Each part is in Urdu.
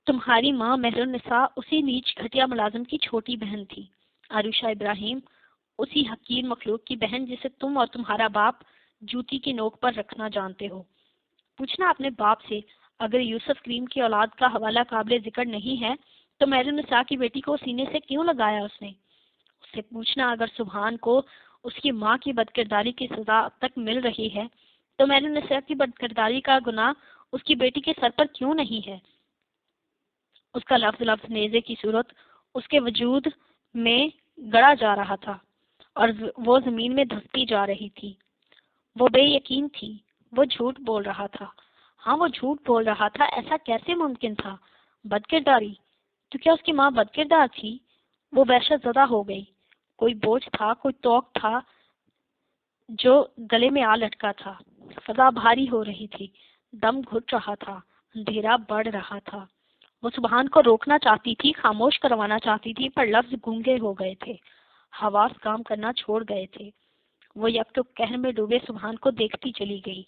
تمہاری ماں مہر النساء اسی نیچ گھٹیا ملازم کی چھوٹی بہن تھی، عروشہ ابراہیم اسی حقیر مخلوق کی بہن جسے تم اور تمہارا باپ جوتی کی نوک پر رکھنا جانتے ہو۔ پوچھنا اپنے باپ سے، اگر یوسف کریم کی اولاد کا حوالہ قابل ذکر نہیں ہے تو مہر النساء کی بیٹی کو سینے سے کیوں لگایا اس نے؟ اس سے پوچھنا اگر سبحان کو اس کی ماں کی بدکرداری کی سزا اب تک مل رہی ہے تو مہر النساء کی بدکرداری کا گناہ اس کی بیٹی کے سر پر کیوں نہیں ہے؟ اس کا لفظ لفظ نیزے کی صورت اس کے وجود میں گڑا جا رہا تھا اور وہ زمین میں دھستی جا رہی تھی۔ وہ بے یقین تھی، وہ جھوٹ بول رہا تھا۔ ہاں وہ جھوٹ بول رہا تھا، ایسا کیسے ممکن تھا؟ بدکرداری؟ تو کیا اس کی ماں بدکردار تھی؟ وہ وحشت زدہ ہو گئی۔ کوئی بوجھ تھا، کوئی توق تھا جو گلے میں آ لٹکا تھا۔ فضا بھاری ہو رہی تھی، دم گھٹ رہا تھا، اندھیرا بڑھ رہا تھا۔ وہ سبحان کو روکنا چاہتی تھی، خاموش کروانا چاہتی تھی، پر لفظ گونگے ہو گئے تھے، حواس کام کرنا چھوڑ گئے تھے۔ وہ یک ٹک قہر میں ڈوبے سبحان کو دیکھتی چلی گئی۔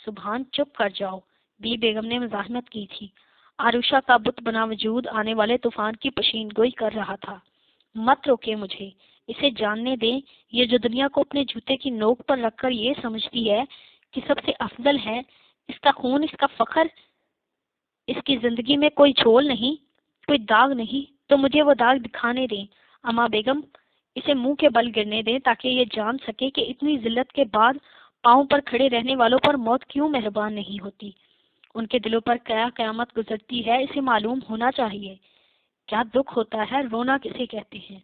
سبحان چپ کر جاؤ، بی بیگم نے مزاحمت کی تھی۔ عروشہ کا بت بنا وجود آنے والے طوفان کی پشین گوئی کر رہا تھا۔ مت روکے مجھے، اسے جاننے دیں، یہ جو دنیا کو اپنے جوتے کی نوک پر رکھ کر یہ سمجھتی ہے کہ سب سے افضل ہے، اس کا خون، اس کا فخر، اس کی زندگی میں کوئی چھول نہیں، کوئی داغ نہیں، تو مجھے وہ داغ دکھانے دیں۔ اما بیگم اسے منہ کے بل گرنے دیں تاکہ یہ جان سکے کہ اتنی ذلت کے بعد پاؤں پر کھڑے رہنے والوں پر موت کیوں مہربان نہیں ہوتی۔ ان کے دلوں پر کیا قیامت گزرتی ہے اسے معلوم ہونا چاہیے۔ کیا دکھ ہوتا ہے، رونا کسے کہتے ہیں؟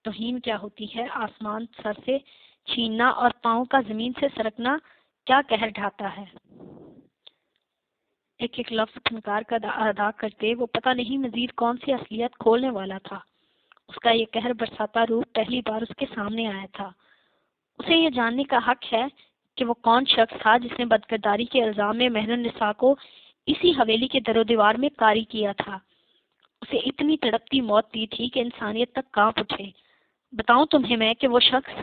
توہین کیا ہوتی ہے، آسمان سر سے چھیننا اور پاؤں کا زمین سے سرکنا کیا قہر ڈھاتا ہے؟ ایک ایک لفظ پھنکار کا ادا کرتے وہ پتہ نہیں مزید کون سی اصلیت کھولنے والا تھا۔ اس کا یہ قہر برساتا روپ پہلی بار اس کے سامنے آیا تھا۔ اسے یہ جاننے کا حق ہے کہ وہ کون شخص تھا جس نے بدکرداری کے الزام میں مہر النساء کو اسی حویلی کے در و دیوار میں کاری کیا تھا، اسے اتنی تڑپتی موت دی تھی کہ انسانیت تک کانپ اٹھے۔ بتاؤں تمہیں میں کہ وہ شخص،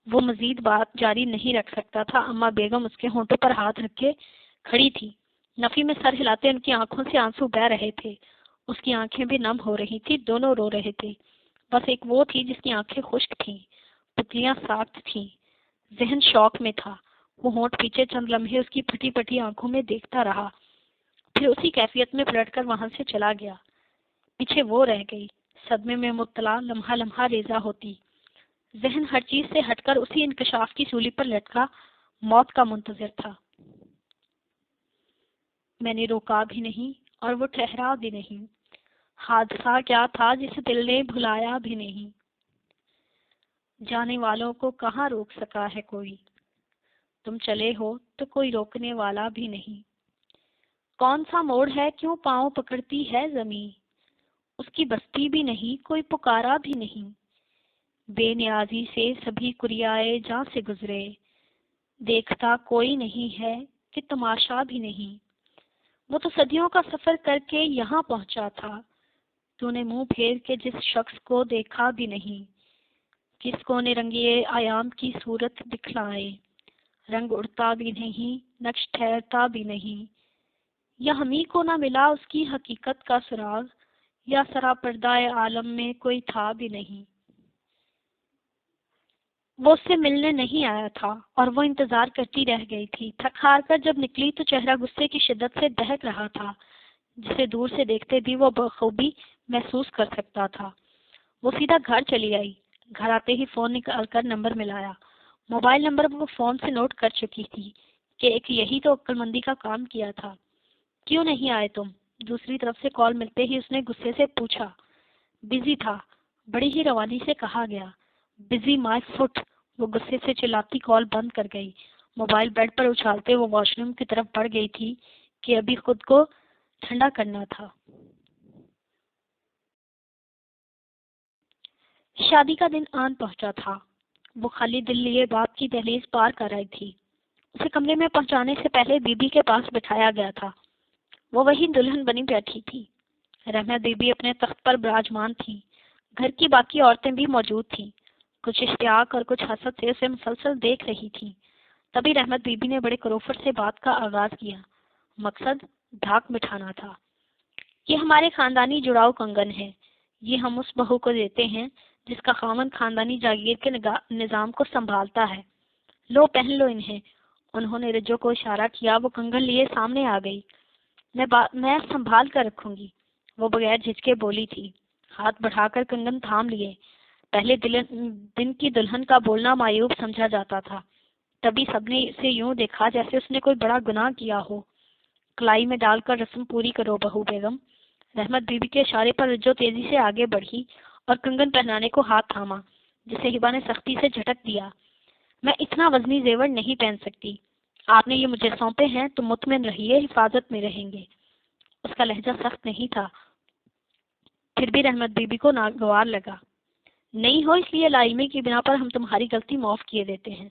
وہ مزید بات جاری نہیں رکھ سکتا تھا۔ اما بیگم اس کے ہونٹوں پر ہاتھ رکھے کھڑی تھی، نفی میں سر ہلاتے ان کی آنکھوں سے آنسو بہہ رہے تھے۔ اس کی آنکھیں بھی نم ہو رہی تھی، دونوں رو رہے تھے۔ بس ایک وہ تھی جس کی آنکھیں خشک تھیں، پتلیاں ساخت تھیں، ذہن شوق میں تھا۔ وہ ہونٹ پیچھے چند لمحے اس کی پھٹی پھٹی آنکھوں میں دیکھتا رہا، پھر اسی کیفیت میں پلٹ کر وہاں سے چلا گیا۔ پیچھے وہ رہ گئی، صدمے میں مبتلا، لمحہ لمحہ ریزہ ہوتی۔ ذہن ہر چیز سے ہٹ کر اسی انکشاف کی سولی پر لٹکا، موت کا منتظر تھا۔ میں نے روکا بھی نہیں اور وہ ٹھہرا بھی نہیں۔ حادثہ کیا تھا جسے دل نے بھلایا بھی نہیں۔ جانے والوں کو کہاں روک سکا ہے کوئی، تم چلے ہو تو کوئی روکنے والا بھی نہیں۔ کون سا موڑ ہے کیوں پاؤں پکڑتی ہے زمیں، اس کی بستی بھی نہیں کوئی پکارا بھی نہیں۔ بے نیازی سے سبھی کریائے جاں سے گزرے، دیکھتا کوئی نہیں ہے کہ تماشا بھی نہیں۔ وہ تو صدیوں کا سفر کر کے یہاں پہنچا تھا، تو نے منہ پھیر کے جس شخص کو دیکھا بھی نہیں۔ کس کو نے رنگے آیام کی صورت دکھلائے، رنگ اڑتا بھی نہیں نقش ٹھہرتا بھی نہیں۔ یا ہمیں کو نہ ملا اس کی حقیقت کا سراغ، یا سراپردہ عالم میں کوئی تھا بھی نہیں۔ وہ اس سے ملنے نہیں آیا تھا اور وہ انتظار کرتی رہ گئی تھی۔ تھک ہار کر جب نکلی تو چہرہ غصے کی شدت سے دہک رہا تھا، جسے دور سے دیکھتے بھی وہ بخوبی محسوس کر سکتا تھا۔ وہ سیدھا گھر چلی آئی۔ گھر آتے ہی فون نکال کر نمبر ملایا۔ موبائل نمبر وہ فون سے نوٹ کر چکی تھی کہ ایک یہی تو عقل مندی کا کام کیا تھا۔ کیوں نہیں آئے تم؟ دوسری طرف سے کال ملتے ہی اس نے غصے سے پوچھا۔ بزی تھا، بڑی ہی روانی سے کہا گیا۔ بزی مائی فٹ۔ وہ غصے سے چلاتی کال بند کر گئی۔ موبائل بیڈ پر اچھالتے وہ واش روم کی طرف بڑھ گئی تھی کہ ابھی خود کو ٹھنڈا کرنا تھا۔ شادی کا دن آن پہنچا تھا۔ وہ خالی دل لیے باپ کی دہلیز پار کر رہی تھی۔ اسے کمرے میں پہنچانے سے پہلے بی بی کے پاس بٹھایا گیا تھا۔ وہ وہی دلہن بنی بیٹھی تھی۔ رحمت بی بی اپنے تخت پر براجمان تھی۔ گھر کی باقی عورتیں بھی موجود تھیں۔ کچھ اشتیاق اور کچھ حسد سے اسے مسلسل دیکھ رہی تھیں۔ تبھی رحمت بی بی نے بڑے کروفٹ سے بات کا آغاز کیا۔ مقصد ڈھاک بٹھانا تھا۔ یہ ہمارے خاندانی جڑاؤ کنگن ہے، یہ ہم اس بہو کو دیتے ہیں جس کا خاوند خاندانی جاگیر کے نظام کو سنبھالتا ہے۔ لو پہن لو انہیں۔ انہوں نے رجو کو اشارہ کیا، وہ کنگن لیے سامنے آ گئی۔ میں سنبھال کر رکھوں گی، وہ بغیر جھجکے بولی تھی۔ ہاتھ بڑھا کر کنگن تھام لیے۔ پہلے دن کی دلہن کا بولنا معیوب سمجھا جاتا تھا، تبھی سب نے اسے یوں دیکھا جیسے اس نے کوئی بڑا گناہ کیا ہو۔ کلائی میں ڈال کر رسم پوری کرو بہو بیگم۔ رحمت بی بی کے اشارے پر رجو تیزی سے آگے بڑھی اور کنگن پہنانے کو ہاتھ تھاما، جسے ہبا نے سختی سے جھٹک دیا۔ میں اتنا وزنی زیور نہیں پہن سکتی، آپ نے یہ مجھے سونپے ہیں تو مطمئن رہیے حفاظت میں رہیں گے۔ اس کا لہجہ سخت نہیں تھا، پھر بھی رحمت بی بی کو ناگوار لگا۔ نہیں ہو اس لیے لائمی کی بنا پر ہم تمہاری غلطی معاف کیے دیتے ہیں۔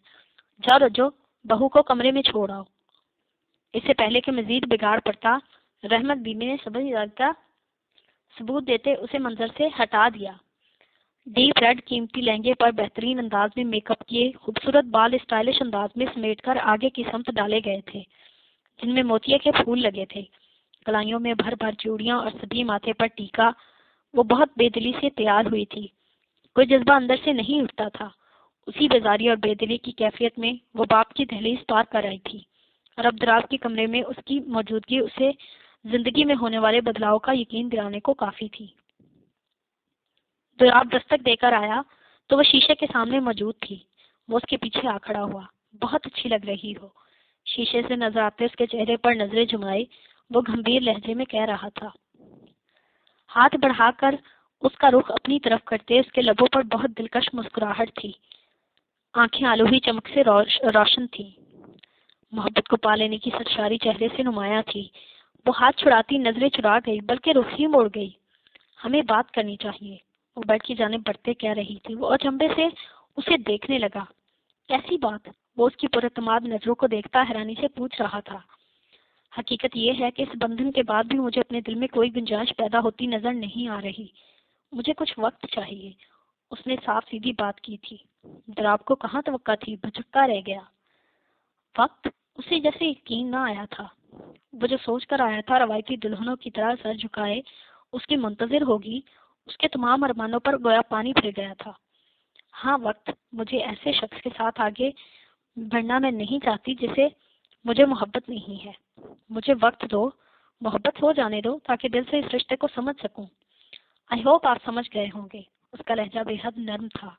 جاؤ رجو، بہو کو کمرے میں چھوڑ آؤ۔ اس سے پہلے کہ مزید بگاڑ پڑتا، رحمت بی بی نے ثبوت دیتے اسے منظر سے ہٹا دیا۔ ڈیپ ریڈ قیمتی لہنگے پر بہترین انداز میں میک اپ کیے خوبصورت بال اسٹائلش انداز میں سمیٹ کر آگے کی سمت ڈالے گئے تھے، جن میں موتیے کے پھول لگے تھے۔ کلائیوں میں بھر بھر چوڑیاں اور سبھی ماتھے پر ٹیکا۔ وہ بہت بے دلی سے تیار ہوئی تھی، کوئی جذبہ اندر سے نہیں اٹھتا تھا۔ اسی بیزاری اور بے دلی کی کیفیت میں وہ باپ کی دہلیز پار کر آئی تھی، اور اب دراز کے کمرے میں اس کی موجودگی اسے زندگی میں ہونے والے بدلاؤ کا یقین دلانے کو کافی تھی۔ دراب دستک دے کر آیا تو وہ شیشے کے سامنے موجود تھی۔ وہ اس کے پیچھے آ کھڑا ہوا۔ بہت اچھی لگ رہی ہو، شیشے سے نظر آتے اس کے چہرے پر نظریں جمائے وہ گمبھیر لہجے میں کہہ رہا تھا۔ ہاتھ بڑھا کر اس کا رخ اپنی طرف کرتے اس کے لبوں پر بہت دلکش مسکراہٹ تھی، آنکھیں آلوہی چمک سے روشن تھی، محبت کو پا لینے کی سرشاری چہرے سے نمایاں تھی۔ وہ ہاتھ چھڑاتی نظریں چرا گئی، بلکہ رخ ہی موڑ گئی۔ ہمیں بات کرنی چاہیے، وہ بیڈ کی جانب بڑھتے کہہ رہی تھی۔ وہ اچنبے سے اسے دیکھنے لگا۔ کیسی بات؟ وہ اس کی پراعتماد نظروں کو دیکھتا حیرانی سے پوچھ رہا تھا۔ حقیقت یہ ہے کہ اس بندھن کے بعد بھی مجھے اپنے دل میں کوئی گنجائش پیدا ہوتی نظر نہیں آ رہی۔ مجھے کچھ وقت چاہیے۔ اس نے صاف سیدھی بات کی تھی۔ دراب کو کہاں توقع تھی، بھٹکتا رہ گیا۔ وقت؟ اسے جیسے یقین نہ آیا تھا۔ وہ جو سوچ کر آیا تھا روایتی دلہنوں کی طرح سر جھکائے اس کی منتظر ہوگی، اس کے تمام ارمانوں پر گویا پانی پھر گیا تھا۔ ہاں وقت، مجھے ایسے شخص کے ساتھ آگے بڑھنا میں نہیں چاہتی جسے مجھے محبت نہیں ہے۔ مجھے وقت دو، محبت ہو جانے دو تاکہ دل سے اس رشتے کو سمجھ سکوں۔ آئی ہوپ آپ سمجھ گئے ہوں گے۔ اس کا لہجہ بے حد نرم تھا،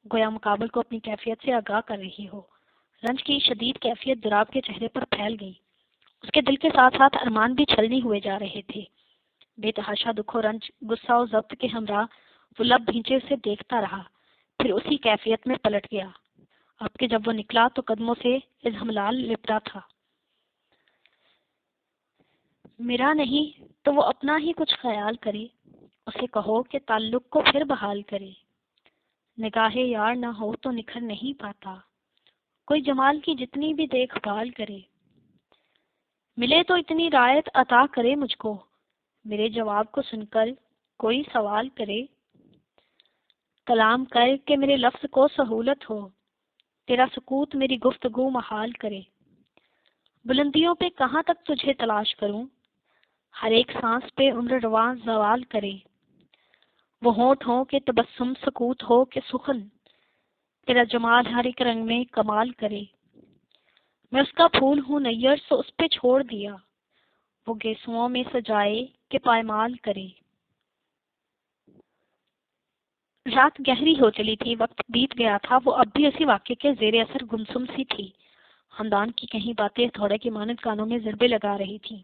گویا مقابل کو اپنی کیفیت سے آگاہ کر رہی ہو۔ رنج کی شدید کیفیت دراب کے چہرے پر پھیل گئی۔ اس کے دل کے ساتھ ساتھ ارمان بھی چھلنی ہوئے جا رہے تھے۔ بے تحاشا دکھ و رنج، غصہ و ضبط کے ہمراہ وہ لب بھینچے اسے دیکھتا رہا، پھر اسی کیفیت میں پلٹ گیا۔ اب کہ جب وہ نکلا تو قدموں سے اضمحلال لپٹا تھا۔ میرا نہیں تو وہ اپنا ہی کچھ خیال کرے، اسے کہو کہ تعلق کو پھر بحال کرے۔ نگاہ یار نہ ہو تو نکھر نہیں پاتا، کوئی جمال کی جتنی بھی دیکھ بھال کرے۔ ملے تو اتنی رعایت عطا کرے مجھ کو، میرے جواب کو سن کر کوئی سوال کرے۔ کلام کر کہ میرے لفظ کو سہولت ہو، تیرا سکوت میری گفتگو محال کرے۔ بلندیوں پہ کہاں تک تجھے تلاش کروں، ہر ایک سانس پہ عمر رواں زوال کرے۔ وہ ہونٹ ہو کہ تبسم، سکوت ہو کہ سخن، تیرا جمال ہر ایک رنگ میں کمال کرے۔ میں اس کا پھول ہوں نیر سو اس پہ چھوڑ دیا، وہ گیسوؤں میں سجائے کہ پائمال کرے۔ رات گہری ہو چلی تھی، وقت بیت گیا تھا، وہ اب بھی اسی واقعے کے زیر اثر گمسم سی تھی۔ خاندان کی کہیں باتیں تھوڑے کی مانند کانوں میں ضربے لگا رہی تھیں۔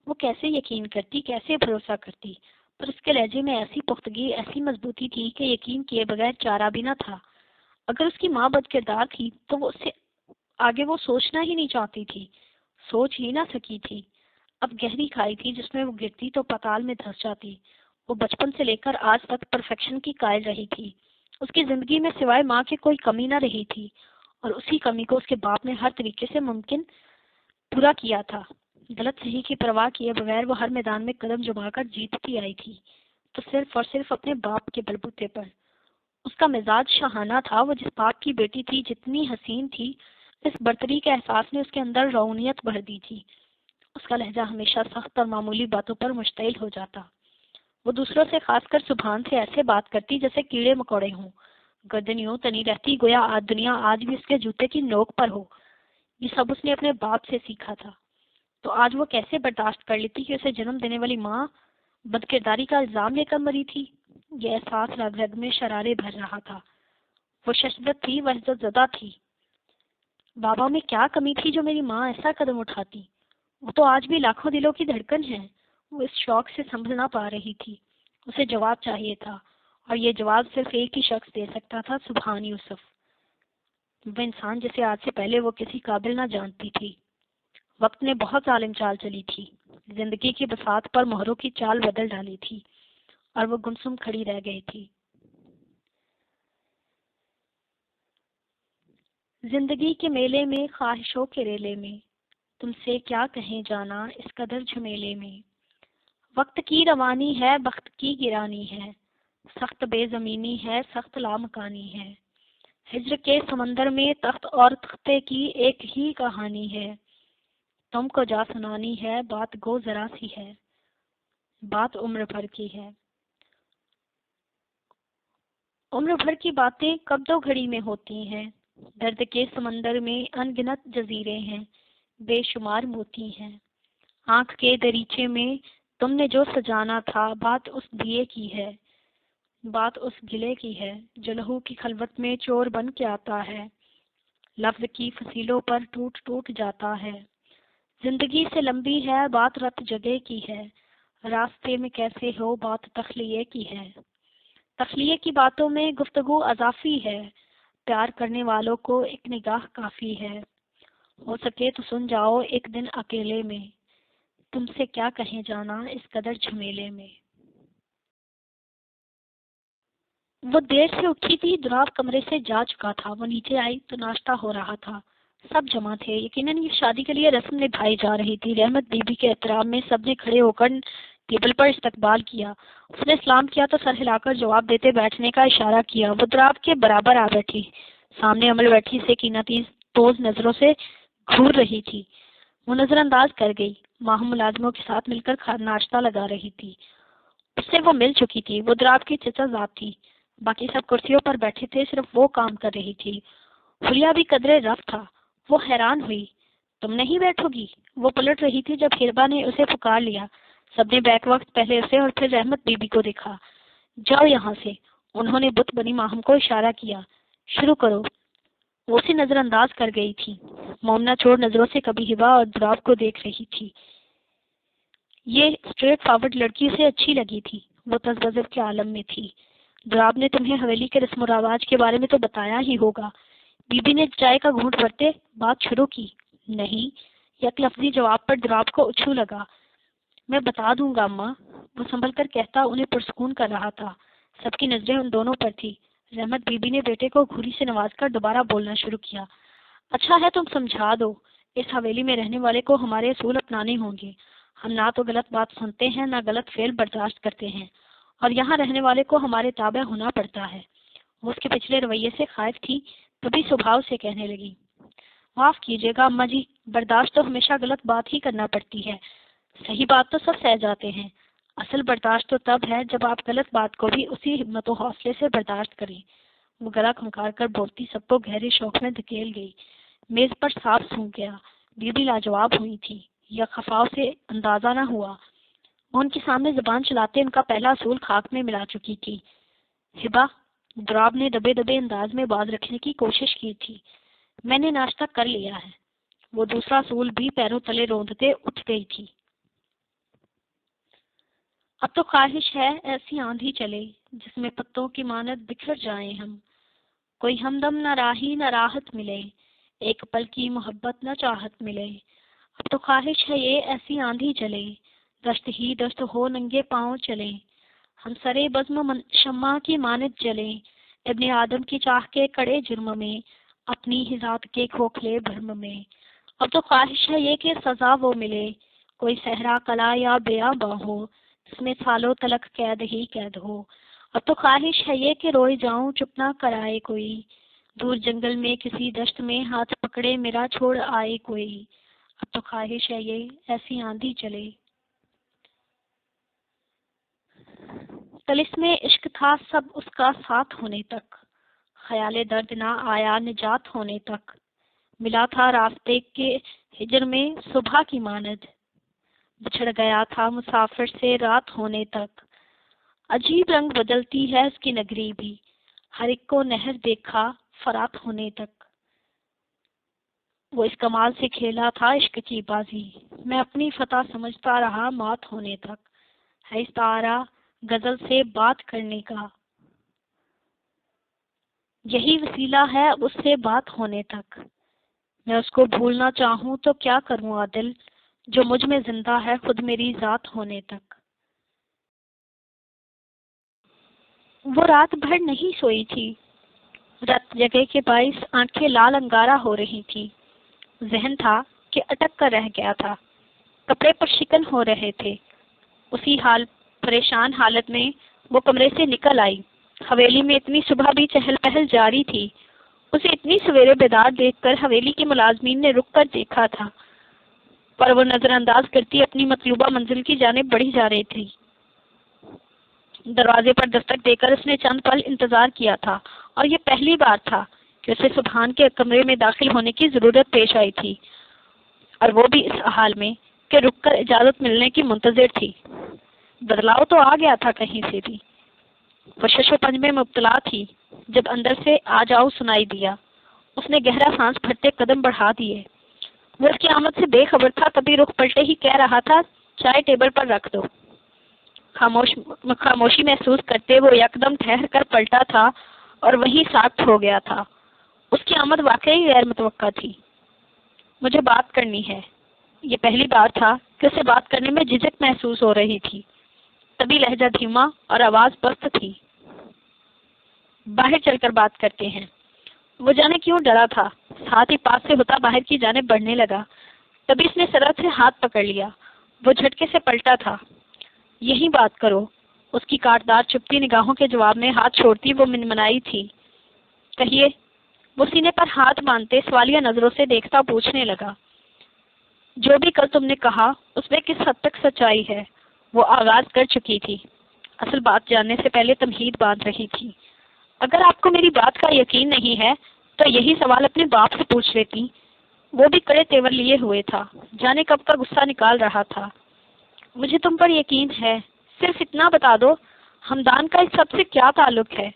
وہ کیسے یقین کرتی، کیسے بھروسہ کرتی، پر اس کے لہجے میں ایسی پختگی، ایسی مضبوطی تھی کہ یقین کیے بغیر چارہ بھی نہ تھا۔ اگر اس کی ماں بد کردار تھی تو وہ اس سے آگے وہ سوچنا ہی نہیں چاہتی تھی، سوچ ہی نہ سکی تھی۔ اب گہری کھائی تھی جس میں وہ گرتی تو پتال میں دھس جاتی۔ وہ بچپن سے لے کر آج تک پرفیکشن کی قائل رہی تھی۔ اس کی زندگی میں سوائے ماں کے کوئی کمی نہ رہی تھی، اور اسی کمی کو اس کے باپ نے ہر طریقے سے ممکن پورا کیا تھا۔ غلط صحیح کی پرواہ کیے بغیر وہ ہر میدان میں قدم جما کر جیتتی آئی تھی، تو صرف اور صرف اپنے باپ کے بلبوتے پر۔ اس کا مزاج شاہانہ تھا، وہ جس باپ کی بیٹی تھی، جتنی حسین تھی، اس برتری کے احساس نے اس کے اندر رونیت بھر دی تھی۔ اس کا لہجہ ہمیشہ سخت اور معمولی باتوں پر مشتعل ہو جاتا، وہ دوسروں سے خاص کر سبحان سے ایسے بات کرتی جیسے کیڑے مکوڑے ہوں، گردن یوں تنی رہتی گویا دنیا آج بھی اس کے جوتے کی نوک پر ہو۔ یہ سب اس نے اپنے باپ سے سیکھا تھا، تو آج وہ کیسے برداشت کر لیتی کہ اسے جنم دینے والی ماں بد کرداری کا الزام لے کر مری تھی؟ یہ احساس رگ رگ میں شرارے بھر رہا تھا۔ وہ ششدر تھی، وہ عزت زدہ تھی۔ بابا میں کیا کمی تھی جو میری ماں ایسا قدم اٹھاتی؟ وہ تو آج بھی لاکھوں دلوں کی دھڑکن ہے۔ وہ اس شوق سے سنبھل نہ پا رہی تھی۔ اسے جواب چاہیے تھا، اور یہ جواب صرف ایک ہی شخص دے سکتا تھا، سبحان یوسف، وہ انسان جسے آج سے پہلے وہ کسی قابل نہ جانتی تھی۔ وقت نے بہت ظالم چال چلی تھی، زندگی کی بساط پر مہروں کی چال بدل ڈالی تھی، اور وہ گمسم کھڑی رہ گئی تھی۔ زندگی کے میلے میں، خواہشوں کے ریلے میں، تم سے کیا کہیں جانا اس قدر جھمیلے میں۔ وقت کی روانی ہے، بخت کی گرانی ہے، سخت بے زمینی ہے، سخت لامکانی ہے۔ ہجر کے سمندر میں تخت اور تختے کی ایک ہی کہانی ہے۔ تم کو جا سنانی ہے، بات گو ذرا سی ہے، بات عمر بھر کی ہے۔ عمر بھر کی باتیں کب دو گھڑی میں ہوتی ہیں۔ درد کے سمندر میں ان گنت جزیرے ہیں، بے شمار موتی ہیں۔ آنکھ کے دریچے میں تم نے جو سجانا تھا، بات اس دیے کی ہے، بات اس گلے کی ہے، جو لہو کی خلوت میں چور بن کے آتا ہے، لفظ کی فصیلوں پر ٹوٹ ٹوٹ جاتا ہے۔ زندگی سے لمبی ہے، بات رت جگہ کی ہے، راستے میں کیسے ہو، بات تخلیے کی ہے۔ تخلیے کی باتوں میں گفتگو اضافی ہے، پیار کرنے والوں کو ایک نگاہ کافی ہے۔ ہو سکے تو سن جاؤ ایک دن اکیلے میں، تم سے کیا کہیں جانا اس قدر جھمیلے میں۔ وہ دیر سے اٹھی تھی، دراب کمرے سے جا چکا تھا۔ وہ نیچے آئی تو ناشتہ ہو رہا تھا، سب جمع تھے۔ یقیناً یہ شادی کے لیے رسم نبھائی جا رہی تھی۔ رحمت بی بی کے احترام میں سب نے کھڑے ہو کر ٹیبل پر استقبال کیا۔ اس نے سلام کیا تو سر ہلا کر جواب دیتے بیٹھنے کا اشارہ کیا۔ وہ دراب کے برابر آ بیٹھی، سامنے عمل بیٹھی سے کیناتیز نظروں سے گھور رہی تھی۔ وہ نظر انداز کر گئی، ماہم ملازموں کے ساتھ مل کر ناشتہ لگا رہی تھی۔ اس سے وہ مل چکی تھی، وہ دراب کی چچا ذات تھی۔ باقی سب کرسیوں پر بیٹھے تھے، صرف وہ کام کر رہی تھی۔ حلیہ بھی قدرے رف تھا، وہ حیران ہوئی۔ تم نہیں بیٹھو گی؟ وہ پلٹ رہی تھی جب ہربا نے اسے پکار لیا۔ سب نے بیک وقت پہلے اسے اور پھر رحمت بی بی کو دیکھا۔ جاؤ یہاں سے، انہوں نے بت بنی ماہم کو اشارہ کیا۔ شروع کرو۔ وہ اسے نظر انداز کر گئی تھی، مومنہ چھوڑ نظروں سے کبھی ہبا اور دراب کو دیکھ رہی تھی۔ یہ اسٹریٹ فارورڈ لڑکی اسے اچھی لگی تھی، وہ تذبذب کے عالم میں تھی۔ دراب نے تمہیں حویلی کے رسم و رواج کے بارے میں تو بتایا ہی ہوگا۔ بی بی نے چائے کا گھونٹ بھرتے بات شروع کی۔ نہیں، یک لفظی جواب پر دراب کو اچھو لگا۔ میں بتا دوں گا اماں، وہ سنبھل کر کہتا انہیں پرسکون کر رہا تھا۔ سب کی نظریں ان دونوں پر تھی۔ رحمت بی بی نے بیٹے کو گھوری سے نواز کر دوبارہ بولنا شروع کیا۔ اچھا ہے تم سمجھا دو، اس حویلی میں رہنے والے کو ہمارے اصول اپنانے ہوں گے۔ ہم نہ تو غلط بات سنتے ہیں، نہ غلط فعل برداشت کرتے ہیں، اور یہاں رہنے والے کو ہمارے تابع ہونا پڑتا ہے۔ وہ اس کے پچھلے رویے سے خائف تھی، تبھی سبھاؤ سے کہنے لگی، معاف کیجیے گا اماں جی، برداشت تو ہمیشہ غلط بات ہی کرنا پڑتی ہے، صحیح بات تو سب سہ جاتے ہیں، اصل برداشت تو تب ہے جب آپ غلط بات کو بھی اسی ہمت و حوصلے سے برداشت کریں۔ وہ گلا کھنکار کر بولتی سب کو گہرے شوق میں دھکیل گئی۔ میز پر صاف سونکھ گیا۔ بی بی لاجواب ہوئی تھی، یا خفاؤ سے اندازہ نہ ہوا۔ وہ ان کے سامنے زبان چلاتے ان کا پہلا اصول خاک میں ملا چکی تھی۔ ہبا، دراب نے دبے دبے انداز میں باز رکھنے کی کوشش کی تھی، میں نے ناشتہ کر لیا ہے۔ وہ دوسرا اصول بھی پیروں تلے روندتے اٹھ گئی تھی۔ اب تو خواہش ہے ایسی آندھی چلے جس میں پتوں کی مانند بکھر جائیں ہم، کوئی ہمدم نہ راہی نہ راحت ملے، ایک پل کی محبت نہ چاہت ملے۔ اب تو خواہش ہے یہ ایسی آندھی چلے، دشت ہی دشت ہو ننگے پاؤں چلیں، ہم سرے بزم شمع کی مانند جلیں، ابن آدم کی چاہ کے کڑے جرم میں، اپنی ہی ذات کے کھوکھلے بھرم میں۔ اب تو خواہش ہے یہ کہ سزا وہ ملے، کوئی صحرا کلا یا بیاباں ہو، جس میں سالوں تلک قید ہی قید ہو۔ اب تو خواہش ہے یہ کہ روئے جاؤں چپ نہ کرائے کوئی، دور جنگل میں کسی دشت میں ہاتھ پکڑے میرا چھوڑ آئے کوئی۔ اب تو خواہش ہے یہ ایسی آندھی چلے۔ طلسم عشق تھا سب اس کا ساتھ ہونے تک، خیال درد نہ آیا نجات ہونے تک، ملا تھا راستے کے ہجر میں صبح کی ماند، بچھڑ گیا تھا مسافر سے رات ہونے تک، عجیب رنگ بدلتی ہے اس کی نگری بھی، ہر ایک کو نہر دیکھا فرات ہونے تک، وہ اس کمال سے کھیلا تھا عشق کی بازی، میں اپنی فتح سمجھتا رہا موت ہونے تک، ہے استعارہ غزل سے بات کرنے کا، یہی وسیلہ ہے اب اس سے بات ہونے تک، میں اس کو بھولنا چاہوں تو کیا کروں عادل، جو مجھ میں زندہ ہے خود میری ذات ہونے تک۔ وہ رات بھر نہیں سوئی تھی، رات جگہ کے باعث آنکھیں لال انگارہ ہو رہی تھی، ذہن تھا کہ اٹک کر رہ گیا تھا، کپڑے پر شکن ہو رہے تھے، اسی حال پریشان حالت میں وہ کمرے سے نکل آئی، حویلی میں اتنی صبح بھی چہل پہل جاری تھی، اسے اتنی سویرے بیدار دیکھ کر حویلی کے ملازمین نے رک کر دیکھا تھا، پر وہ نظر انداز کرتی اپنی مطلوبہ منزل کی جانب بڑھی جا رہی تھی۔ دروازے پر دستک دے کر اس نے چند پل انتظار کیا تھا، اور یہ پہلی بار تھا کہ اسے سبحان کے کمرے میں داخل ہونے کی ضرورت پیش آئی تھی، اور وہ بھی اس حال میں کہ رک کر اجازت ملنے کی منتظر تھی۔ بدلاؤ تو آ گیا تھا کہیں سے بھی، وہ شش و پنج میں مبتلا تھی جب اندر سے آ جاؤ سنائی دیا، اس نے گہرا سانس بھرتے قدم بڑھا دیے، وہ اس کی آمد سے بے خبر تھا، تبھی رخ پلٹے ہی کہہ رہا تھا چائے ٹیبل پر رکھ دو۔ خاموشی محسوس کرتے وہ یکدم ٹھہر کر پلٹا تھا اور وہیں ساکت ہو گیا تھا، اس کی آمد واقعی غیر متوقع تھی۔ مجھے بات کرنی ہے، یہ پہلی بار تھا کہ اسے بات کرنے میں جھجک محسوس ہو رہی تھی، تبھی لہجہ دھیما اور آواز پست تھی۔ باہر چل کر بات کرتے ہیں۔ وہ جانے کیوں ڈرا تھا، ساتھ ہی پاس سے ہوتا باہر کی جانب بڑھنے لگا، تبھی اس نے سرد سے ہاتھ پکڑ لیا، وہ جھٹکے سے پلٹا تھا۔ یہی بات کرو، اس کی کاٹدار چپتی نگاہوں کے جواب میں ہاتھ چھوڑتی وہ منمنائی تھی۔ کہیے، وہ سینے پر ہاتھ باندھتے سوالیہ نظروں سے دیکھتا پوچھنے لگا۔ جو بھی کل تم نے کہا اس میں کس حد تک سچائی ہے، وہ آغاز کر چکی تھی، اصل بات جاننے سے پہلے تمہید باندھ رہی تھی۔ اگر آپ کو میری بات کا یقین نہیں ہے تو یہی سوال اپنے باپ سے پوچھ لیتی، وہ بھی کڑے تیور لیے ہوئے تھا، جانے کب کا غصہ نکال رہا تھا۔ مجھے تم پر یقین ہے، صرف اتنا بتا دو ہمدان کا اس سب سے کیا تعلق ہے؟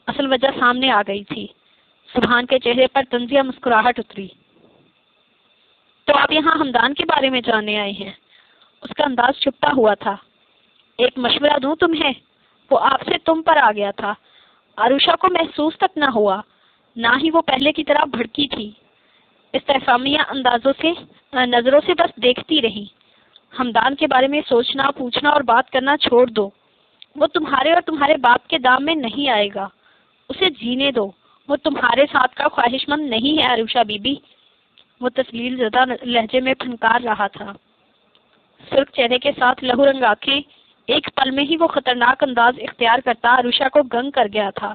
اصل وجہ سامنے آ گئی تھی، سبحان کے چہرے پر طنزیہ مسکراہٹ اتری۔ تو آپ یہاں ہمدان کے بارے میں جاننے آئے ہیں؟ اس کا انداز چھپتا ہوا تھا۔ ایک مشورہ دوں تمہیں؟ وہ آپ سے تم پر آ گیا تھا، عروشہ کو محسوس تک نہ ہوا، نہ ہی وہ پہلے کی طرح بھڑکی تھی، استفہامیہ اندازوں سے نظروں سے بس دیکھتی رہی۔ ہمدان کے بارے میں سوچنا، پوچھنا اور بات کرنا چھوڑ دو، وہ تمہارے اور تمہارے باپ کے دام میں نہیں آئے گا، اسے جینے دو، وہ تمہارے ساتھ کا خواہش مند نہیں ہے عروشہ بی بی، وہ تسلیل زدہ لہجے میں پھنکار رہا تھا۔ سرخ چہرے کے ساتھ لہو رنگ آنکھیں، ایک پل میں ہی وہ خطرناک انداز اختیار کرتا عروشہ کو گنگ کر گیا تھا۔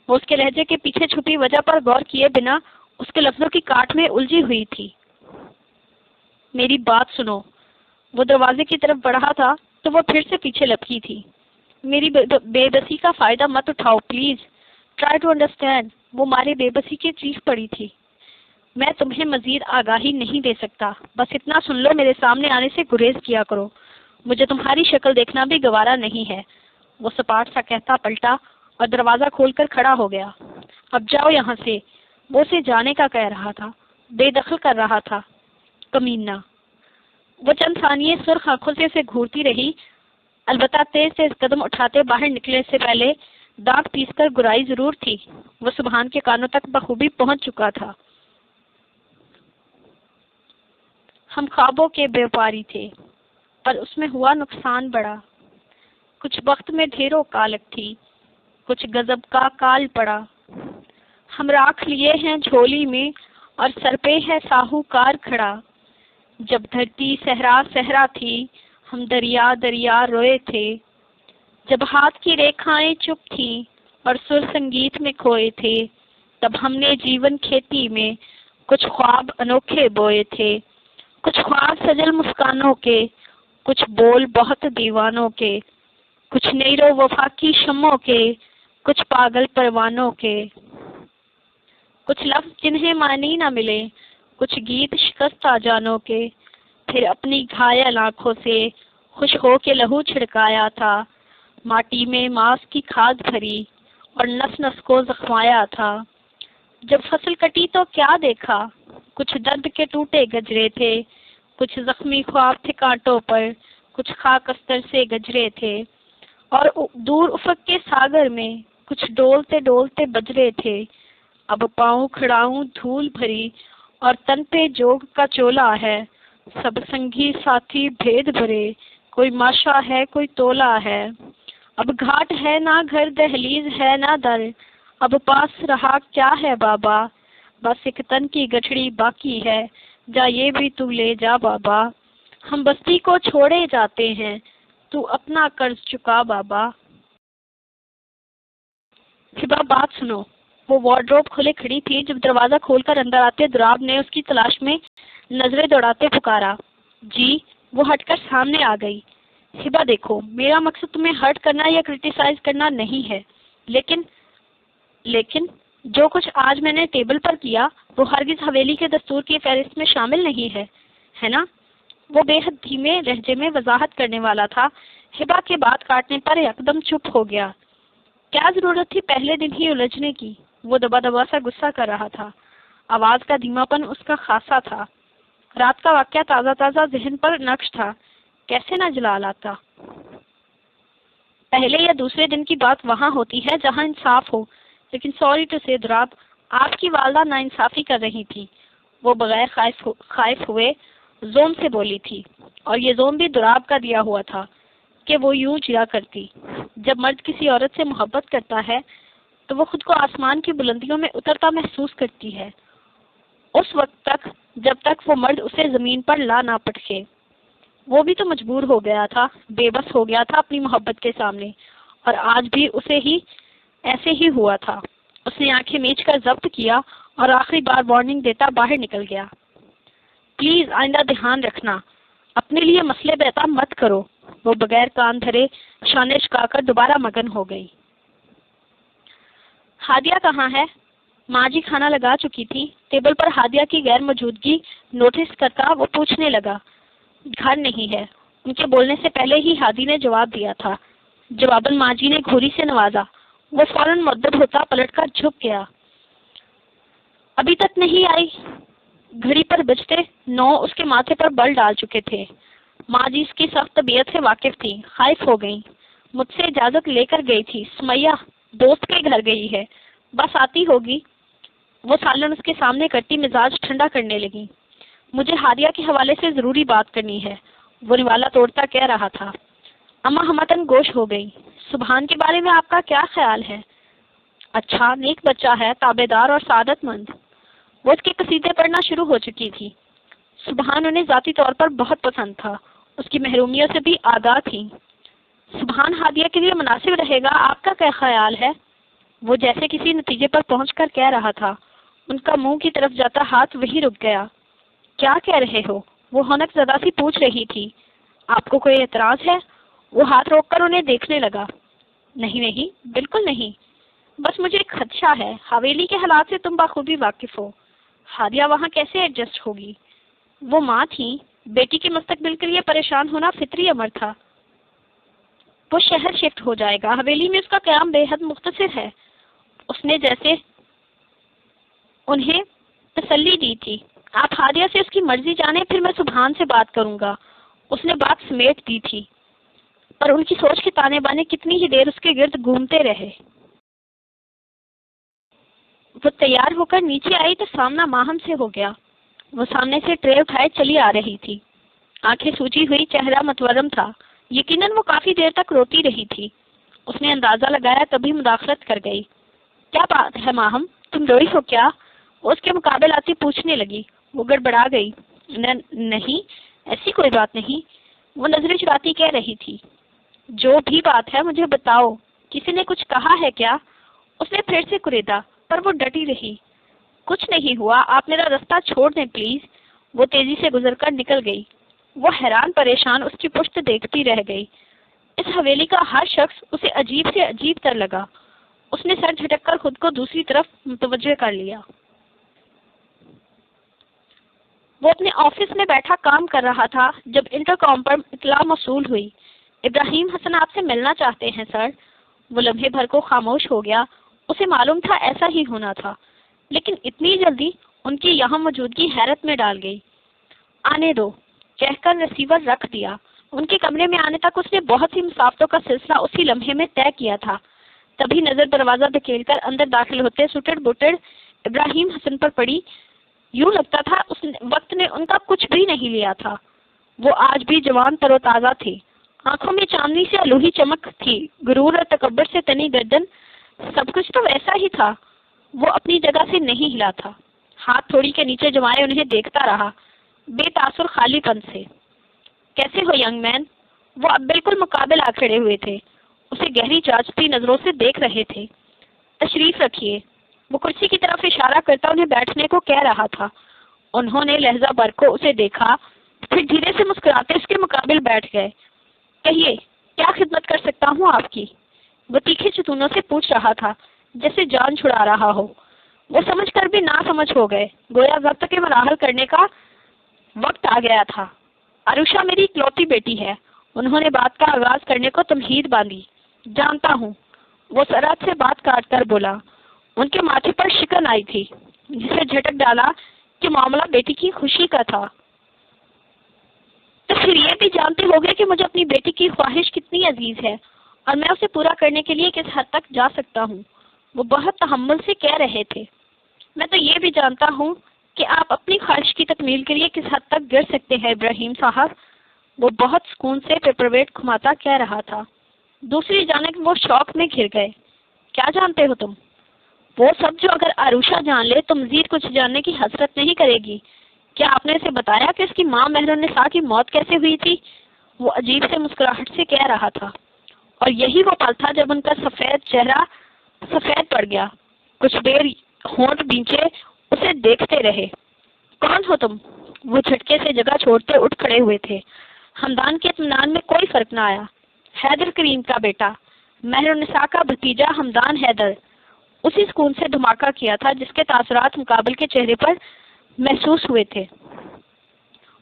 وہ اس کے لہجے کے پیچھے چھپی وجہ پر غور کیے بنا اس کے لفظوں کی کاٹ میں الجھی ہوئی تھی۔ میری بات سنو، وہ دروازے کی طرف بڑھا تھا تو وہ پھر سے پیچھے لپکی تھی۔ میری بے بسی کا فائدہ مت اٹھاؤ پلیز، ٹرائی ٹو انڈرسٹینڈ، وہ مارے بے بسی کی چیخ پڑی تھی۔ میں تمہیں مزید آگاہی نہیں دے سکتا، بس اتنا سن لو، میرے سامنے آنے سے گریز کیا کرو، مجھے تمہاری شکل دیکھنا بھی گوارا نہیں ہے۔ وہ سپاٹ سا کہتا پلٹا اور دروازہ کھول کر کھڑا ہو گیا۔ اب جاؤ یہاں سے، وہ اسے جانے کا کہہ رہا تھا، بے دخل کر رہا تھا، کمینہ۔ وہ چند ثانیے سرخ آنکھوں سے اسے گھورتی رہی، البتہ تیز تیز قدم اٹھاتے باہر نکلنے سے پہلے دانت پیس کر گرائی ضرور تھی۔ وہ سبحان کے کانوں تک بخوبی پہنچ چکا تھا۔ ہم خوابوں کے بیوپاری تھے، پر اس میں ہوا نقصان بڑا، کچھ وقت میں ڈھیروں کالک تھی، کچھ غضب کا کال پڑا، ہم راکھ لیے ہیں جھولی میں اور سر پہ ہے ساہوکار کھڑا، جب دھرتی صحرا صحرا تھی ہم دریا دریا روئے تھے، جب ہاتھ کی ریکھائیں چپ تھیں اور سر سنگیت میں کھوئے تھے، تب ہم نے جیون کھیتی میں کچھ خواب انوکھے بوئے تھے، کچھ خواب سجل مسکانوں کے، کچھ بول بہت دیوانوں کے، کچھ نیرو وفا کی شمعوں کے، کچھ پاگل پروانوں کے، کچھ لفظ جنہیں معنی نہ ملے، کچھ گیت شکستہ جانوں کے، پھر اپنی گھائل آنکھوں سے خوش ہو کے لہو چھڑکایا تھا، ماٹی میں ماس کی کھاد بھری اور نس نس کو زخمایا تھا۔ جب فصل کٹی تو کیا دیکھا، کچھ درد کے ٹوٹے گجرے تھے، کچھ زخمی خواب تھے کانٹوں پر، کچھ خاک استر سے گجرے تھے، اور دور افق کے ساگر میں کچھ ڈولتے ڈولتے بجرے تھے۔ اب پاؤں کھڑاؤں دھول بھری اور تن پہ جوگ کا چولا ہے، سب سنگی ساتھی بھید بھرے، کوئی ماشا ہے کوئی تولا ہے۔ اب گھاٹ ہے نہ گھر، دہلیز ہے نہ در، اب پاس رہا کیا ہے بابا، بس ایک تن کی گٹھڑی باقی ہے، جا یہ بھی تو لے جا بابا۔ ہم بستی کو چھوڑے جاتے ہیں، تو اپنا قرض چکا بابا۔ ہبا بات سنو۔ وہ وارڈروب کھلے کھڑی تھی جب دروازہ کھول کر اندر آتے دراب نے اس کی تلاش میں نظریں دوڑاتے پکارا۔ جی۔ وہ ہٹ کر سامنے آ گئی۔ ہبا دیکھو، میرا مقصد تمہیں ہرٹ کرنا یا کرٹیسائز کرنا نہیں ہے، لیکن جو کچھ آج میں نے ٹیبل پر کیا وہ ہرگز حویلی کے دستور کی فہرست میں شامل نہیں ہے نا؟ وہ بے حد دھیمے لہجے میں وضاحت کرنے والا تھا۔ ہبا کے بات کاٹنے پر یکدم چپ ہو گیا۔ کیا ضرورت تھی پہلے دن ہی الجھنے کی؟ وہ دبا دبا سا غصہ کر رہا تھا۔ آواز کا دھیما پن اس کا خاصا تھا۔ رات کا واقعہ تازہ تازہ ذہن پر نقش تھا، کیسے نہ جلا لاتا۔ پہلے یا دوسرے دن کی بات وہاں ہوتی ہے جہاں انصاف ہو، لیکن سوری ٹو سے دراب، آپ کی والدہ ناانصافی کر رہی تھی۔ وہ بغیر خائف ہوئے زوم سے بولی تھی، اور یہ زوم بھی دراب کا دیا ہوا تھا کہ وہ یوں جیا کرتی۔ جب مرد کسی عورت سے محبت کرتا ہے تو وہ خود کو آسمان کی بلندیوں میں اترتا محسوس کرتی ہے، اس وقت تک جب تک وہ مرد اسے زمین پر لا نہ پٹکے۔ وہ بھی تو مجبور ہو گیا تھا، بے بس ہو گیا تھا اپنی محبت کے سامنے، اور آج بھی اسے ہی ایسے ہی ہوا تھا۔ اس نے آنکھیں میچ کر ضبط کیا اور آخری بار وارننگ دیتا باہر نکل گیا۔ پلیز آئندہ دھیان رکھنا، اپنے لیے مسئلے پیدا مت کرو۔ وہ بغیر کان دھرے شانے چکا کر دوبارہ مگن ہو گئی۔ ہادیہ کہاں ہے؟ ماں جی کھانا لگا چکی تھی۔ ٹیبل پر ہادیہ کی غیر موجودگی نوٹس کرتا وہ پوچھنے لگا۔ گھر نہیں ہے، ان کے بولنے سے پہلے ہی ہادی نے جواب دیا تھا۔ جواباً ماں جی نے گھوری سے نوازا۔ وہ فوراً مؤدب ہوتا پلٹ کر جھک گیا۔ ابھی تک نہیں آئی؟ گھڑی پر بجتے 9 اس کے ماتھے پر بل ڈال چکے تھے۔ ماں جی اس کی سخت طبیعت سے واقف تھی، خائف ہو گئیں۔ مجھ سے اجازت لے کر گئی تھی، سمیہ دوست کے گھر گئی ہے، بس آتی ہوگی۔ وہ سالن اس کے سامنے کرتی مزاج ٹھنڈا کرنے لگی۔ مجھے ہادیہ کے حوالے سے ضروری بات کرنی ہے، وہ نوالا توڑتا کہہ رہا تھا۔ اماں ہمتن گوش ہو گئی۔ سبحان کے بارے میں آپ کا کیا خیال ہے؟ اچھا، نیک بچہ ہے، تابعدار اور سعادت مند۔ وہ اس کے قصیدے پڑھنا شروع ہو چکی تھی۔ سبحان انہیں ذاتی طور پر بہت پسند تھا، اس کی محرومیوں سے بھی آگاہ تھی۔ سبحان ہادیہ کے لیے مناسب رہے گا، آپ کا کیا خیال ہے؟ وہ جیسے کسی نتیجے پر پہنچ کر کہہ رہا تھا، ان کا منہ کی طرف جاتا ہاتھ وہی رک گیا۔ کیا کہہ رہے ہو؟ وہ حنک زدہ سی پوچھ رہی تھی۔ آپ کو کوئی اعتراض ہے؟ وہ ہاتھ روک کر انہیں دیکھنے لگا۔ نہیں، بالکل نہیں، بس مجھے ایک خدشہ ہے۔ حویلی کے حالات سے تم بخوبی واقف ہو، ہادیہ وہاں کیسے ایڈجسٹ ہوگی؟ وہ ماں تھی، بیٹی کے مستقبل کے لیے پریشان ہونا فطری امر تھا۔ وہ شہر شفٹ ہو جائے گا، حویلی میں اس کا قیام بے حد مختصر ہے۔ اس نے جیسے انہیں تسلی دی تھی، آپ ہادیہ سے اس کی مرضی جانیں، پھر میں سبحان سے بات کروں گا۔ اس نے بات سمیٹ دی تھی، پر ان کی سوچ کے تانے بانے کتنی ہی دیر اس کے گرد گھومتے رہے۔ وہ تیار ہو کر نیچے آئی تو سامنا ماہم سے ہو گیا۔ وہ سامنے سے ٹرے اٹھائے چلی آ رہی تھی، آنکھیں سوجی ہوئی، چہرہ متورم تھا۔ یقیناً وہ کافی دیر تک روتی رہی تھی۔ اس نے اندازہ لگایا تبھی مداخلت کر گئی۔ کیا بات ہے ماہم، تم روئی ہو کیا؟ وہ اس کے مقابل آتی پوچھنے لگی۔ وہ گڑبڑا گئی۔ نہیں، ایسی کوئی بات نہیں، وہ نظریں چراتی کہہ رہی تھی۔ جو بھی بات ہے مجھے بتاؤ، کسی نے کچھ کہا ہے کیا؟ اس نے پھر سے کریدا، پر وہ ڈٹی رہی۔ کچھ نہیں ہوا، آپ میرا رستہ چھوڑ دیں پلیز۔ وہ تیزی سے گزر کر نکل گئی۔ وہ حیران پریشان اس کی پشت دیکھتی رہ گئی۔ اس حویلی کا ہر شخص اسے عجیب سے عجیب تر لگا۔ اس نے سر جھٹک کر خود کو دوسری طرف متوجہ کر لیا۔ وہ اپنے آفس میں بیٹھا کام کر رہا تھا جب انٹرکام پر اطلاع موصول ہوئی۔ ابراہیم حسن آپ سے ملنا چاہتے ہیں سر۔ وہ لمحے بھر کو خاموش ہو گیا۔ اسے معلوم تھا ایسا ہی ہونا تھا، لیکن اتنی جلدی ان کی یہاں موجودگی حیرت میں ڈال گئی۔ آنے دو کہہ کر ریسیور رکھ دیا۔ ان کے کمرے میں آنے تک اس نے بہت سی مسافتوں کا سلسلہ اسی لمحے میں طے کیا تھا۔ تبھی نظر دروازہ دھکیل کر اندر داخل ہوتے سوٹڈ بوٹڈ ابراہیم حسن پر پڑی۔ یوں لگتا تھا اس وقت نے ان کا کچھ بھی نہیں لیا تھا۔ وہ آج بھی جوان تر و تازہ تھے۔ آنکھوں میں چاندنی سے الوہی چمک تھی، غرور اور تکبر سے تنی گردن، سب کچھ تو ویسا ہی تھا۔ وہ اپنی جگہ سے نہیں ہلا تھا۔ ہاتھ تھوڑی کے نیچے جمائے انہیں دیکھتا رہا، بے تاثر خالی پن سے۔ کیسے ہو ینگ مین؟ وہ اب بالکل مقابل آ کھڑے ہوئے تھے، اسے گہری جانچتی نظروں سے دیکھ رہے تھے۔ تشریف رکھیے، وہ کرسی کی طرف اشارہ کرتا انہیں بیٹھنے کو کہہ رہا تھا۔ انہوں نے لہجہ بھر کو اسے دیکھا، پھر دھیرے سے مسکراتے اس کے مقابل بیٹھ گئے۔ کہیے کیا خدمت کر سکتا ہوں آپ کی؟ وہ تیکھے ستونوں سے پوچھ رہا تھا جیسے جان چھڑا رہا ہو۔ وہ سمجھ کر بھی نہ سمجھ ہو گئے، گویا ضبط کے مراحل کرنے کا وقت آ گیا تھا۔ عروشہ میری اکلوتی بیٹی ہے، انہوں نے بات کا آغاز کرنے کو تمہید باندھی۔ جانتا ہوں، وہ سرعت سے بات کاٹ کر بولا۔ ان کے ماتھے پر شکن آئی تھی، جسے جھٹک ڈالا کہ معاملہ بیٹی کی خوشی کا تھا۔ تو پھر یہ بھی جانتے ہو گے کہ مجھے اپنی بیٹی کی خواہش کتنی عزیز ہے اور میں اسے پورا کرنے کے لیے کس حد تک جا سکتا ہوں۔ وہ بہت تحمل سے کہہ رہے تھے۔ میں تو یہ بھی جانتا ہوں کہ آپ اپنی خواہش کی تکمیل کے لیے کس حد تک گر سکتے ہیں ابراہیم صاحب۔ وہ بہت سکون سے پیپر ویٹ گھماتا کہہ رہا تھا۔ دوسری جانب وہ شوق میں گھر گئے۔ کیا جانتے ہو تم؟ وہ سب جو اگر عروشہ جان لے تو مزید کچھ جاننے کی حسرت نہیں کرے گی۔ کیا آپ نے اسے بتایا کہ اس کی ماں مہر النساء کی موت کیسے ہوئی تھی؟ وہ عجیب سے مسکراہٹ سے کہہ رہا تھا، اور یہی وہ پل تھا جب ان کا سفید چہرہ سفید پڑ گیا۔ کچھ دیر ہونٹ بھینچے اسے دیکھتے رہے۔ کون ہو تم؟ وہ جھٹکے سے جگہ چھوڑتے اٹھ کھڑے ہوئے تھے۔ ہمدان کے اطمینان میں کوئی فرق نہ آیا۔ حیدر کریم کا بیٹا، مہر النساء کا بھتیجا ہمدان حیدر۔ اسی سکون سے دھماکہ کیا تھا جس کے تاثرات مقابل کے چہرے پر محسوس ہوئے تھے۔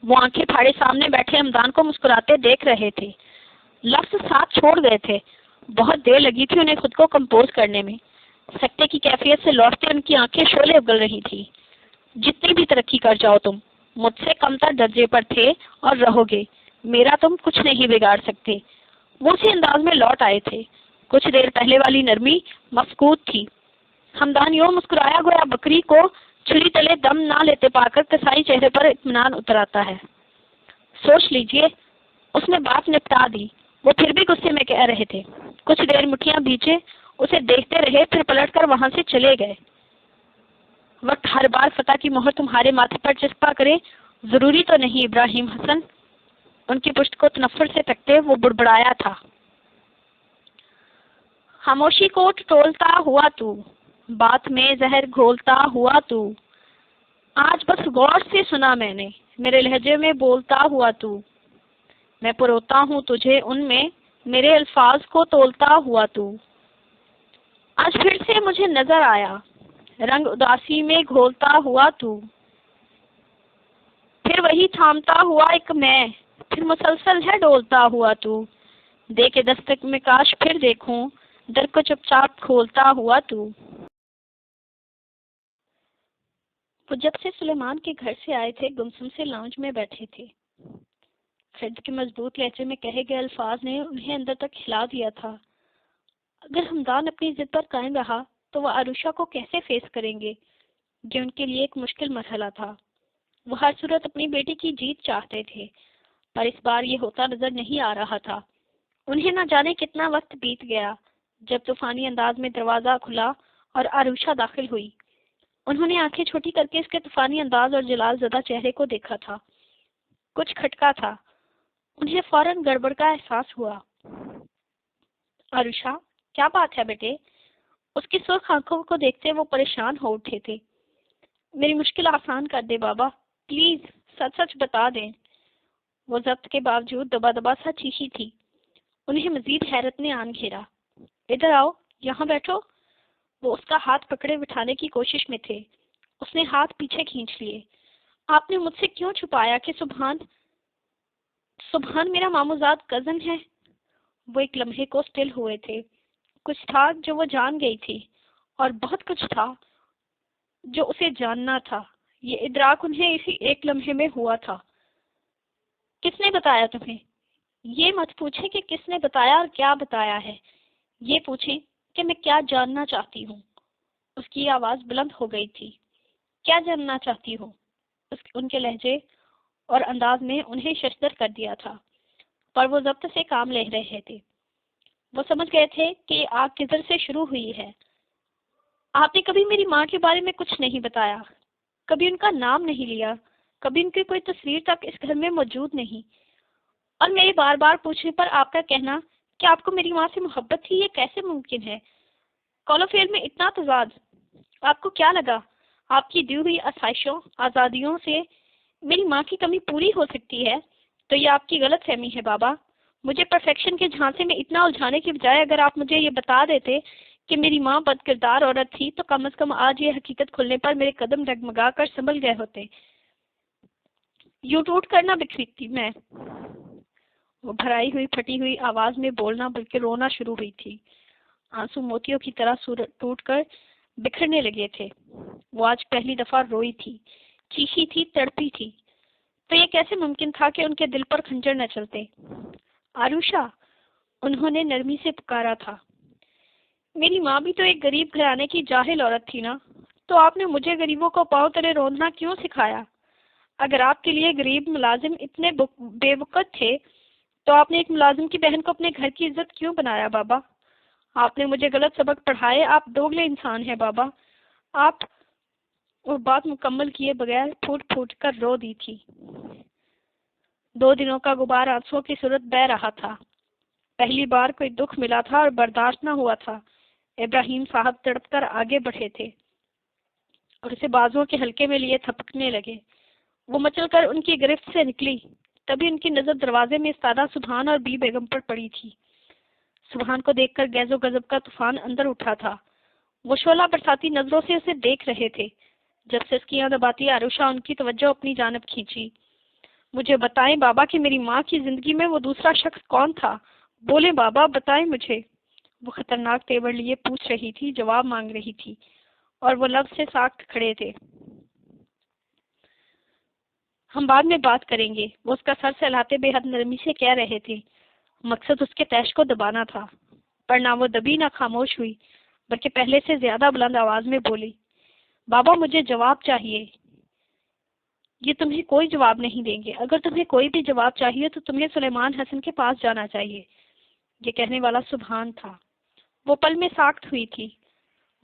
وہ آنکھیں پھاڑے سامنے بیٹھے ہمدان کو مسکراتے دیکھ رہے تھے۔ لفظ ساتھ چھوڑ گئے تھے۔ بہت دیر لگی تھی انہیں خود کو کمپوز کرنے میں۔ سکتے کی کیفیت سے لوٹتے ان کی آنکھیں شعلے اگل رہی تھی۔ جتنی بھی ترقی کر جاؤ تم مجھ سے کم تر درجے پر تھے اور رہو گے، میرا تم کچھ نہیں بگاڑ سکتے۔ وہ اسی انداز میں لوٹ آئے تھے۔ کچھ دیر پہلے والی نرمی مفقود تھی۔ ہمدان یوں مسکرایا گویا بکری کو چھری تلے دم نہ لیتے پا کر کسائی چہرے پر اطمینان اتر آتا ہے۔ سوچ لیجئے، اس نے بات نپٹا دی۔ وہ پھر بھی غصے میں کہہ رہے تھے۔ کچھ دیر مٹھیاں بھیجے اسے دیکھتے رہے، پھر پلٹ کر وہاں سے چلے گئے۔ وقت ہر بار فتح کی مہر تمہارے ماتھے پر چسپاں کرے ضروری تو نہیں ابراہیم حسن۔ ان کی پشت کو تنفر سے تکتے وہ بڑبڑایا تھا۔ خاموشی کو ٹٹولتا ہوا تو، بات میں زہر گھولتا ہوا تو، آج بس غور سے سنا میں نے، میرے لہجے میں بولتا ہوا تو، میں پروتا ہوں تجھے ان میں، میرے الفاظ کو تولتا ہوا تو، آج پھر سے مجھے نظر آیا، رنگ اداسی میں گھولتا ہوا تو، پھر وہی تھامتا ہوا ایک میں، پھر مسلسل ہے ڈولتا ہوا تو، دے کے دستک میں کاش پھر دیکھوں، در کو چپ چاپ کھولتا ہوا تو۔ وہ جب سے سلیمان کے گھر سے آئے تھے گمسم سے لاؤنج میں بیٹھے تھے۔ فرد کے مضبوط لہجے میں کہے گئے الفاظ نے انہیں اندر تک ہلا دیا تھا۔ اگر ہمدان اپنی ضد پر قائم رہا تو وہ عروشہ کو کیسے فیس کریں گے؟ یہ ان کے لیے ایک مشکل مرحلہ تھا۔ وہ ہر صورت اپنی بیٹی کی جیت چاہتے تھے، پر اس بار یہ ہوتا نظر نہیں آ رہا تھا۔ انہیں نہ جانے کتنا وقت بیت گیا جب طوفانی انداز میں دروازہ کھلا اور عروشہ داخل ہوئی۔ انہوں نے آنکھیں چھوٹی کر کے اس کے طوفانی انداز اور جلال زدہ چہرے کو دیکھا تھا۔ کچھ کھٹکا تھا۔ انہیں فوراً گڑبڑ کا احساس ہوا۔ عروشہ، کیا بات ہے بیٹے؟ اس کی سرخ آنکھوں کو دیکھتے وہ پریشان ہو اٹھے تھے۔ میری مشکل آسان کر دے بابا، پلیز سچ سچ بتا دیں۔ وہ ضبط کے باوجود دبا دبا سا چیخی تھی۔ انہیں مزید حیرت نے آن گھیرا۔ ادھر آؤ، یہاں بیٹھو۔ وہ اس کا ہاتھ پکڑے بٹھانے کی کوشش میں تھے۔ اس نے ہاتھ پیچھے کھینچ لیے۔ آپ نے مجھ سے کیوں چھپایا کہ سبحان میرا ماموزاد کزن ہے؟ وہ ایک لمحے کو سٹل ہوئے تھے۔ کچھ تھا جو وہ جان گئی تھی، اور بہت کچھ تھا جو اسے جاننا تھا۔ یہ ادراک انہیں اسی ایک لمحے میں ہوا تھا۔ کس نے بتایا تمہیں؟ یہ مت پوچھیں کہ کس نے بتایا اور کیا بتایا ہے، یہ پوچھیں کہ میں کیا جاننا چاہتی ہوں۔ اس کی آواز بلند ہو گئی تھی۔ کیا جاننا چاہتی ہوں؟ ان کے لہجے اور انداز نے انہیں ششدر کر دیا تھا، پر وہ ضبط سے کام لے رہے تھے۔ وہ سمجھ گئے تھے کہ یہ آگ کدھر سے شروع ہوئی ہے۔ آپ نے کبھی میری ماں کے بارے میں کچھ نہیں بتایا، کبھی ان کا نام نہیں لیا، کبھی ان کی کوئی تصویر تک اس گھر میں موجود نہیں، اور میرے بار بار پوچھنے پر آپ کا کہنا کہ آپ کو میری ماں سے محبت تھی، یہ کیسے ممکن ہے؟ کولوفیل میں اتنا تضاد۔ آپ کو کیا لگا آپ کی دی ہوئی آسائشوں، آزادیوں سے میری ماں کی کمی پوری ہو سکتی ہے؟ تو یہ آپ کی غلط فہمی ہے بابا۔ مجھے پرفیکشن کے جھانسے میں اتنا الجھانے کی بجائے اگر آپ مجھے یہ بتا دیتے کہ میری ماں بد کردار عورت تھی، تو کم از کم آج یہ حقیقت کھلنے پر میرے قدم ڈگمگا کر سنبھل گئے ہوتے۔ یوں ٹوٹ کر نہ بکھری تھی میں۔ وہ بھرائی ہوئی پھٹی ہوئی آواز میں بولنا بلکہ رونا شروع ہوئی تھی۔ آنسو موتیوں کی طرح ٹوٹ کر بکھرنے لگے تھے۔ وہ آج پہلی دفعہ روئی تھی، چیخی تھی، تڑپی تھی۔ تو یہ کیسے ممکن تھا کہ ان کے دل پر خنجر نہ چلتے؟ آروشا، انہوں نے نرمی سے پکارا تھا۔ میری ماں بھی تو ایک غریب گھرانے کی جاہل عورت تھی نا، تو آپ نے مجھے غریبوں کو پاؤں تلے روندنا کیوں سکھایا؟ اگر آپ کے لیے غریب ملازم اتنے بے وقت تھے تو آپ نے ایک ملازم کی بہن کو اپنے گھر کی عزت کیوں بنایا بابا؟ آپ نے مجھے غلط سبق پڑھائے، آپ دوگلے انسان ہیں بابا۔ آپ، وہ بات مکمل کیے بغیر پھوٹ پھوٹ کر رو دی تھی۔ 2 دنوں کا غبار آنسوؤں کی صورت بہہ رہا تھا۔ پہلی بار کوئی دکھ ملا تھا اور برداشت نہ ہوا تھا۔ ابراہیم صاحب تڑپ کر آگے بڑھے تھے اور اسے بازوؤں کے حلقے میں لیے تھپکنے لگے۔ وہ مچل کر ان کی گرفت سے نکلی، تبھی ان کی نظر دروازے میں استادہ سبحان اور بی بیگم پر پڑی تھی۔ سبحان کو دیکھ کر غیظ و غضب کا طوفان اندر اٹھا تھا۔ وہ شعلہ برساتی نظروں سے اسے دیکھ رہے تھے۔ جب سسکیاں دباتی آروشا ان کی توجہ اپنی جانب کھینچی۔ مجھے بتائیں بابا کہ میری ماں کی زندگی میں وہ دوسرا شخص کون تھا؟ بولیں بابا، بتائیں مجھے۔ وہ خطرناک تیور لیے پوچھ رہی تھی، جواب مانگ رہی تھی، اور وہ لب سے ساکت کھڑے تھے۔ ہم بعد میں بات کریں گے، وہ اس کا سر سہلاتے بے حد نرمی سے کہہ رہے تھے۔ مقصد اس کے تیش کو دبانا تھا، پر نہ وہ دبی نہ خاموش ہوئی، بلکہ پہلے سے زیادہ بلند آواز میں بولی، بابا مجھے جواب چاہیے۔ یہ تمہیں کوئی جواب نہیں دیں گے۔ اگر تمہیں کوئی بھی جواب چاہیے تو تمہیں سلیمان حسن کے پاس جانا چاہیے۔ یہ کہنے والا سبحان تھا۔ وہ پل میں ساکت ہوئی تھی۔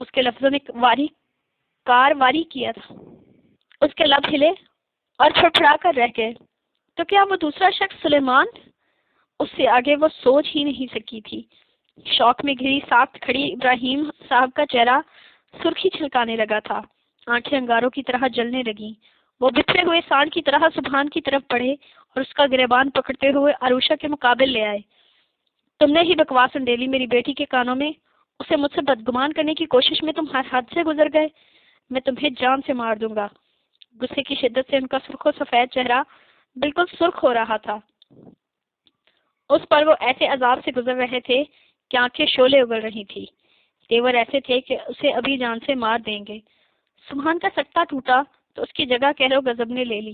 اس کے لفظوں نے واری کیا تھا۔ اس کے لب ہلے اور پھڑپھڑا کر رہ گئے۔ تو کیا وہ دوسرا شخص سلیمان؟ اس سے آگے وہ سوچ ہی نہیں سکی تھی۔ شوق میں گھری ساکت کھڑی ابراہیم صاحب کا چہرہ سرخی چھلکانے لگا تھا، آنکھیں انگاروں کی طرح جلنے لگیں۔ وہ بچھڑے ہوئے سانڈ کی طرح سبحان کی طرف بڑھے اور اس کا گریبان پکڑتے ہوئے آروشا کے مقابل لے آئے۔ تم نے ہی بکواس انڈیلی میری بیٹی کے کانوں میں، اسے مجھ سے بدگمان کرنے کی کوشش میں تم ہر حد سے گزر گئے۔ میں تمہیں جان سے مار دوں گا۔ غصے کی شدت سے ان کا سرخ و سفید چہرہ بالکل سرخ ہو رہا تھا۔ اس پر وہ ایسے عذاب سے گزر رہے تھے کہ آنکھیں شعلے اگل رہی تھی۔ تیور ایسے تھے کہ اسے ابھی جان سے مار دیں گے۔ سبحان کا سکتا ٹوٹا تو اس کی جگہ قہر و غضب نے لے لی۔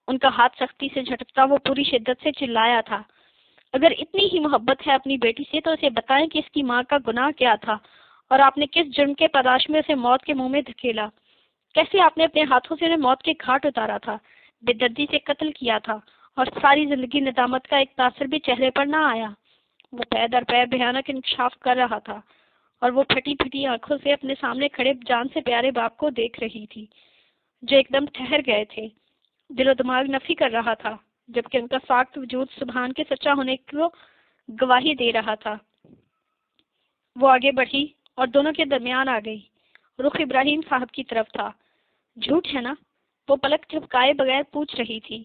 ان کا ہاتھ سختی سے جھٹکتا وہ پوری شدت سے چلایا تھا، اگر اتنی ہی محبت ہے اپنی بیٹی سے تو اسے بتائیں کہ اس کی ماں کا گناہ کیا تھا اور آپ نے کس جرم کے پاداش میں اسے موت کے منہ میں دھکیلا۔ کیسے آپ نے اپنے ہاتھوں سے انہیں موت کے گھاٹ اتارا تھا، بے دردی سے قتل کیا تھا، اور ساری زندگی ندامت کا ایک تاثر بھی چہرے پر نہ آیا۔ وہ پے در پے بھیانک انکشاف کر رہا تھا اور وہ پھٹی پھٹی آنکھوں سے اپنے سامنے کھڑے جان سے پیارے باپ کو دیکھ رہی تھی جو ایک دم ٹھہر گئے تھے۔ دل و دماغ نفی کر رہا تھا، جبکہ ان کا ساکت وجود سبحان کے سچا ہونے کو گواہی دے رہا تھا۔ وہ آگے بڑھی اور دونوں کے درمیان آ گئی۔ رخ ابراہیم صاحب کی طرف تھا۔ جھوٹ ہے نا؟ وہ پلک جھپکائے بغیر پوچھ رہی تھی۔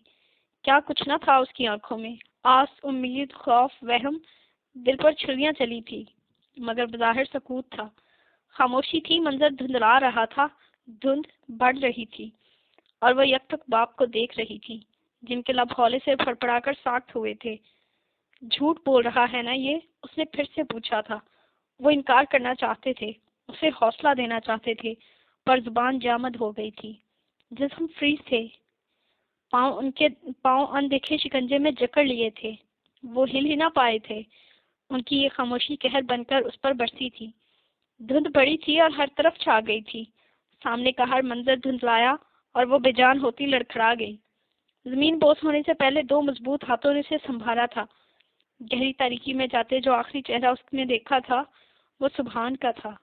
کیا کچھ نہ تھا اس کی آنکھوں میں؟ آس، امید، خوف، وہم، دل پر چھریاں چلی تھی مگر بظاہر سکوت تھا، خاموشی تھی، منظر دھندلا رہا تھا، دھند بڑھ رہی تھی اور وہ یک تک باپ کو دیکھ رہی تھی جن کے لب ہولے سے پھڑپڑا کر ساخت ہوئے تھے۔ جھوٹ بول رہا ہے نا یہ؟ اس نے پھر سے پوچھا تھا۔ وہ انکار کرنا چاہتے تھے، اسے حوصلہ دینا چاہتے تھے، پر زبان جامد ہو گئی تھی، جسم فریز تھے، ان کے پاؤں اندیکھے شکنجے میں جکڑ لیے تھے، وہ ہل ہی نہ پائے تھے۔ ان کی یہ خاموشی قہر بن کر اس پر برسی تھی۔ دھند بڑی تھی اور ہر طرف چھا گئی تھی، سامنے کا ہر منظر دھندلایا اور وہ بے جان ہوتی لڑکھڑا گئی۔ زمین بوس ہونے سے پہلے دو مضبوط ہاتھوں نے اسے سنبھالا تھا۔ گہری تاریکی میں جاتے جو آخری چہرہ اس نے دیکھا تھا وہ سبحان کا تھا۔